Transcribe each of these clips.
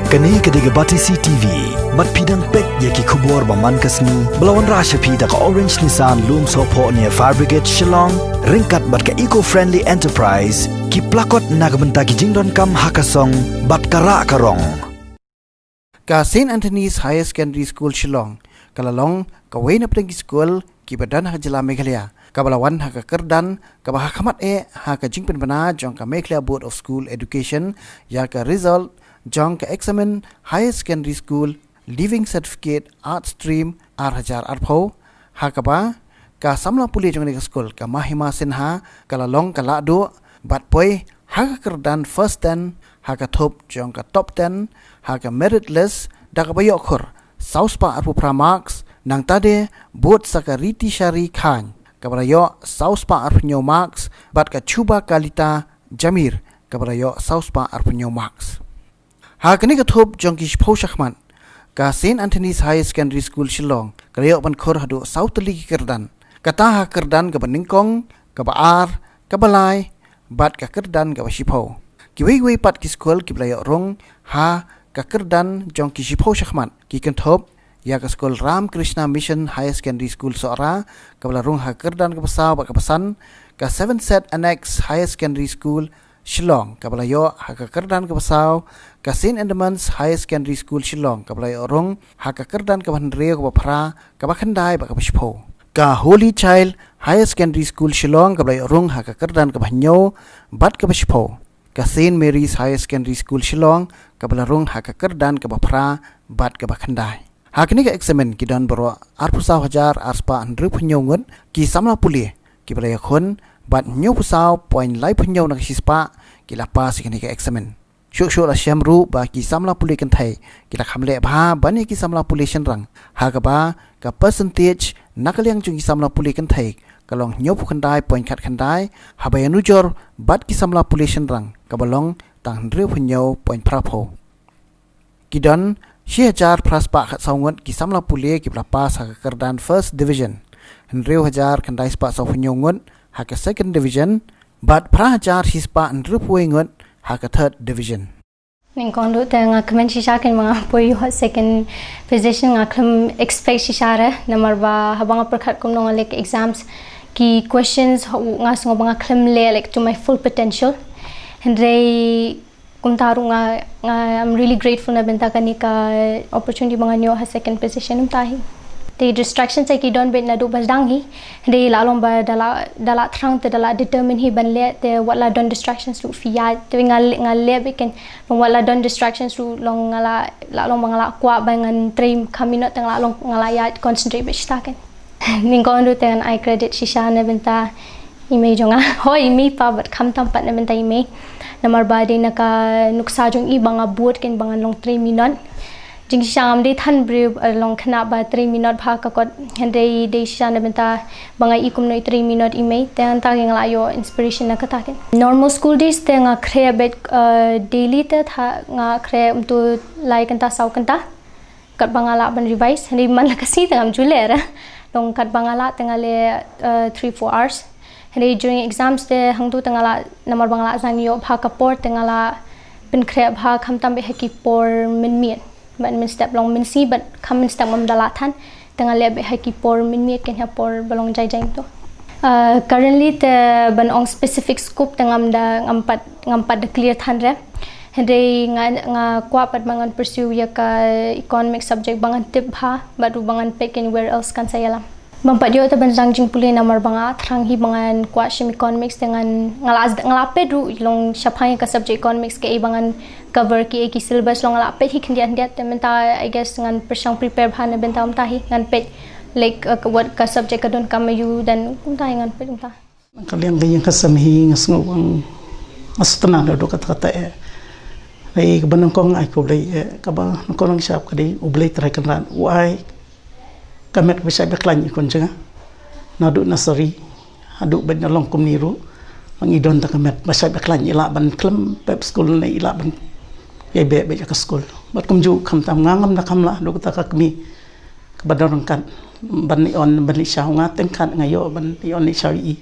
Kani kediga bati CTV, mat pidang pek yaki kubur baman kasni, belawan rasha pida ka Orange Nissan Loom Sopo near Fire Brigade Shillong, ringkat bat ka eco-friendly enterprise, ki plakot nagbenta ki jingdon kam hakasong, bat kara karong. Ka St. Anthony's Higher Secondary School Shillong, kalalong ka Wayne Aplengi School, ki badan hajala Meghalaya, kabalawan haka kerdan, kabahakamat haka jingpen bana jong ka Meghalaya Board of School Education, ya ka result, jong ka examen Higher Secondary School Living Certificate Art Stream Arhajar Arpho hakaba ka samla puli jong ni school ka Mahima Sinha kalalong kalado batpoy haka kerdan first 10 haka top jong ka top 10 haka merit list dakabayo khur sauspa arpu pramarks nang tade bot sakariti Shari Khan kabarayo sauspa arpu nyo marks bat ka chuba kalita Jamir kabarayo sauspa arpu nyo marks. Hakani kathob jongki shpau shakman ka St. Anthony's Higher Secondary School Shillong karayo ban khor hadu south ligi kerdan kata ha kerdan ka baningkong ka baar ka balai bat ka kerdan ka shipau kiwi pat ki school ki blayo rong ha ka kerdan jongki shpau shakman ki kathob ya ka school Ram Krishna Mission Higher Secondary School Sora ka bala rong ha kerdan ka pasaw ba ka pasan ka 7 set annex Higher Secondary School Shillong kabalayo hakakerdan kabasaw ka St. Edmunds Higher Secondary School Shillong kabalayo rong hakakerdan kabandreo kabapra kabakhanday bakabashpo ka Holy Child Higher Secondary School Shillong kabalayo rong hakakerdan kabanyo bat kabashpo ka St. Mary's Higher Secondary School Shillong kabalarong hakakerdan kabapra bat kabakhanday hakni ka examen kidan baro arpusaw hajar arspa andru phnyongun ki samla puli ki balaya khon bat nyo pusaw point lai punyo na kispa kila pas kini ka examen shuk la shamru ba ki samla puli kan thai kila khamle bha bani ki samla puli shenrang ha ka ba ka percentage nakaliang chung ki samla puli kan thai kalong nyo pu khandai point khat khandai ha ba yanu jor bat ki samla puli shenrang ka balong tang re punyo point prapho kidan shihajar praspa khat sawngot ki samla puli ki pas ha ka kerdan first division henreu hajar khandai spa saw punyo ngot haka second division but prahajar hispa andrupuingot haka third division ningkondo tanga kemen shishaken mga poyo second position ngaklam expect shishara number ba habang prakhat kum nong like exams ki questions ngas ngo banga klam le like to my full potential hendrei kum taru nga I'm really grateful na benta kanika opportunity banga nyo ha second position tahi the distractions I don't bet na do basdangi de lalong ba dala trang te dala determine hi ban le te wala don distractions lu fia te ngal beken wala don distractions lu long ngala lalong mangala kwa bangan train kamino tang lalong ngala ya concentrate be staken ningko ndu ten I credit shisha na benta ime jonga hoi mi pa bat kham tam pat na benta ime namar ba de naka nuksa jong i banga board ken bangan long 3 minute jing sham de than bre long khana ba 3 minute bha ka kot hende de shan benta banga ikum noi 3 minute ime tan ta ngla yo inspiration na kata ken normal school days te nga khre bet daily te tha nga khre to like anta sau kanta kat bangala ban revise hende man la kasi tangam julera long kat bangala tangale 3-4 hours hende during exams te hangtu tangala namar bangala sang yo bha ka por tangala bin khre bha kham tam be haki por min ban min step long min si but kam min step mam dalatan tengah lebe haki por min mi ken ha por balong jai to currently te ban ong specific scope tengam da ngampat da clear than re hende nga kwa pat mangan pursue ya ka economic subject bangan tip bha badu bangan pick anywhere else kan sayala mampat yo te ban jangjing puli namar banga thrang hi bangan kwa shim economics dengan ngalape du long shaphai ka subject economics ke bangan cover ki syllabus long ngalape hi khndian dia te menta I guess ngan persang prepare bha na benta umta hi ngan pet like what ka subject ka don kam you dan umta ngan pet umta kalian yang kasamhi ngasngawang astana do kata-kata ai banang kong ai ko blai ka ba ko nang sap ka dei ublai try kan ran wai kamet bisa beklan ikon janga nadu nasari adu ben long kum niru mangidon ta kamet bisa beklan ila ban klem pep school na ila ban ye be ka school bat kum ju kham tam ngangam na kham la do ta ka kmi kabadon kan ban ni on ban ni shaw nga teng kan ngayo ban ni on ni shawi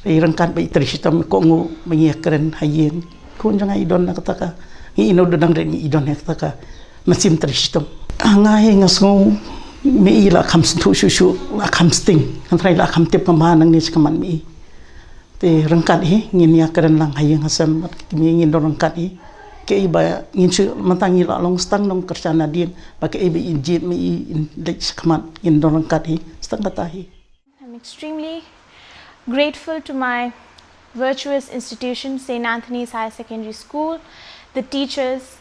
ri rangkan ba itri sitam ko ngu mangi keren hayen kun janga idon na kata ka ino dadang re ni idon hekta ka masim tristom ngai ngasngo mi ila kham tu shu la kham sting kan trai la kham tip kama nang ni skaman mi te rangkat hi ngin ya kadan lang hayang hasam mi ngin do rangkat hi ke iba ngin chu mantangi la long stang nong kersana din ba ke iba injit mi lek skaman ngin do rangkat hi stang kata hi. I'm extremely grateful to my virtuous institution, St. Anthony's Higher Secondary School, the teachers,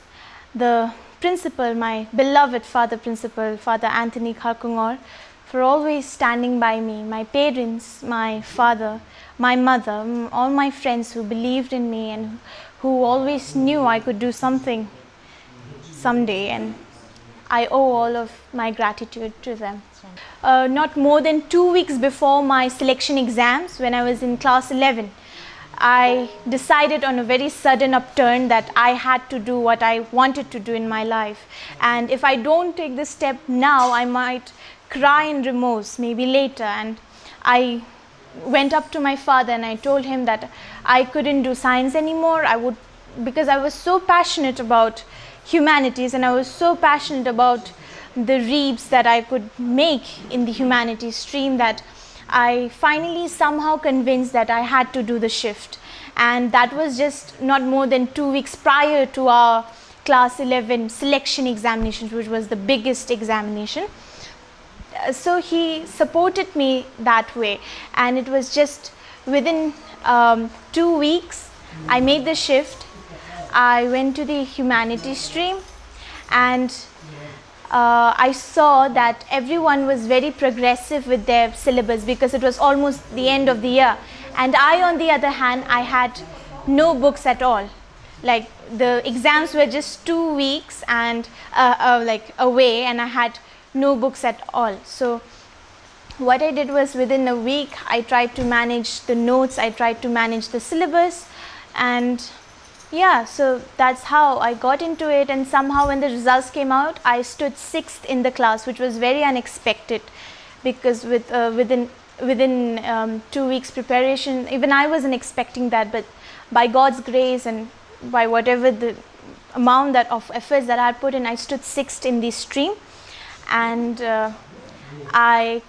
the principal, my beloved father principal, Father Anthony Kharkungor, for always standing by me, my parents, my father, my mother, all my friends who believed in me and who always knew I could do something someday, and I owe all of my gratitude to them. Not more than 2 weeks before my selection exams, when I was in class 11, I decided on a very sudden upturn that I had to do what I wanted to do in my life, and if I don't take this step now, I might cry in remorse maybe later. And I went up to my father and I told him that I couldn't do science anymore. Because I was so passionate about humanities and I was so passionate about the reaps that I could make in the humanities stream, that I finally somehow convinced that I had to do the shift. And that was just not more than 2 weeks prior to our class 11 selection examinations, which was the biggest examination. So he supported me that way, and it was just within 2 weeks I made the shift. I went to the humanities stream, and I saw that everyone was very progressive with their syllabus because it was almost the end of the year, and I, on the other hand, I had no books at all. Like, the exams were just 2 weeks and like away, and I had no books at all. So what I did was, within a week I tried to manage the notes, I tried to manage the syllabus, and yeah, so that's how I got into it. And somehow when the results came out, I stood 6th in the class, which was very unexpected, because within 2 weeks preparation, even I wasn't expecting that, but by God's grace and by whatever the amount of efforts that I had put in, I stood 6th in this stream. And I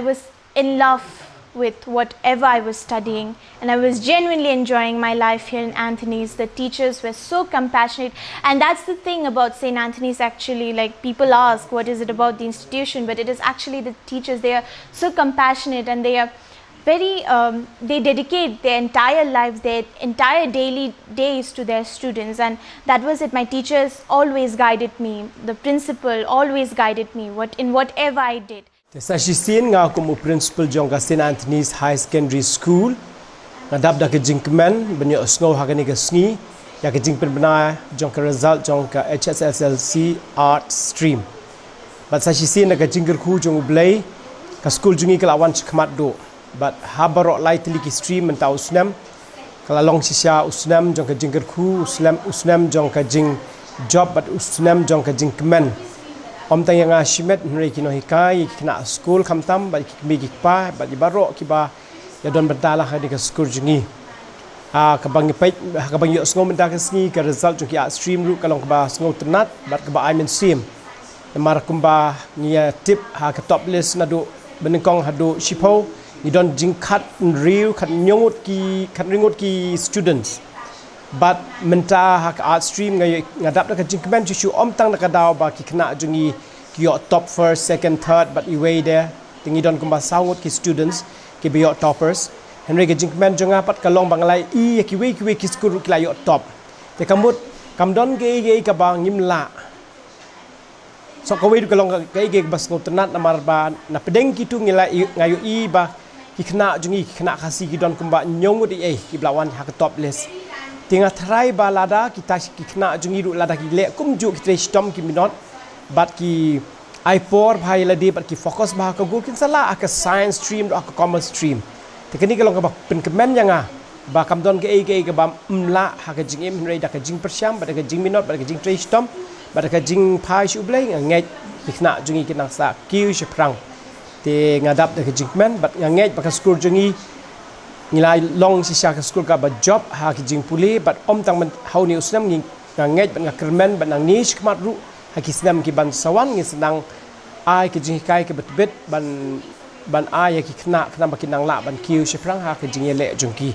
was in love with whatever I was studying, and I was genuinely enjoying my life here in Anthony's. The teachers were so compassionate, and that's the thing about St. Anthony's actually. Like, people ask what is it about the institution, but it is actually the teachers. They are so compassionate, and they are very they dedicate their entire lives, their entire daily days to their students, and that was it. My teachers always guided me, the principal always guided me in whatever I did. Sa sisin nga como principal jong ka St. Anthony's High Secondary School ngadap da ka jingkmen banyo sngo ha kani ka sni ya ka jingpen bana jong ka result jong ka HSSLC art stream but sa sisin ka jingger khu jong blay ka school jungi ka lawan chkmat do but habaro lai tili ki stream menta usnam kala long sisya usnam jong ka jingger khu usnam jong ka jing job but usnam jong ka jingkmen om tang yang ashimet nri kino hikai kina school kamtam ba ki pa ba baro ki ba ya don bentala ha di ka school jungi ka bang pet ka bang yo sngo menta ka sni ka result jungi art stream ru kalong ka ba sngo tenat ba ka ba I mean stream mar kumba nia tip ha ka top list na do benengkong ha do shipo ni don jingkat real kat nyongut ki students but menta hak art stream ngadap ka jingkmen chu om tang ka daw ba ki kena jungi ki yo top first second third but away there tingi don kumba sawngot ki students ki be yo toppers henry ka jingkmen jonga pat kalong banglai I ki we ki school ki la yo top te kamut kamdon ge ka bang ngimla so ka we kalong ge bas ngotenat na marba na pedeng ki tu ngila ngayo I ba ki kena jungi ki kena kasi ki don kumba nyongut ki blawan hak top list Tengah try balada kita kena jungi ru lada ki le kum ju ki stom ki minot but ki I4 bhai ladi but ki fokus bah ka gul kin sala ak science stream ak commerce stream tekni kalau ka pen kemen yang ba kamdon ke ba mla ha ka jing em rei da ka jing persiam ba da ka jing minot ba da ka jing stom ba da ka jing phai shu blai ngai ki kena jungi ki nang sa kiu she prang te ngadap da ka jing men but ngai ba ka school jungi ngilai long si sya ka school ka ba job ha ki jing puli but om tang hau ni usnam ngangej ban ngakermen ban nang nish kmat ru haki senam ki ban sawan ngi senang ai ke jing kai ke bet ban ai ki kena baki nang la ban kiu shifrang ha ke jing le jungki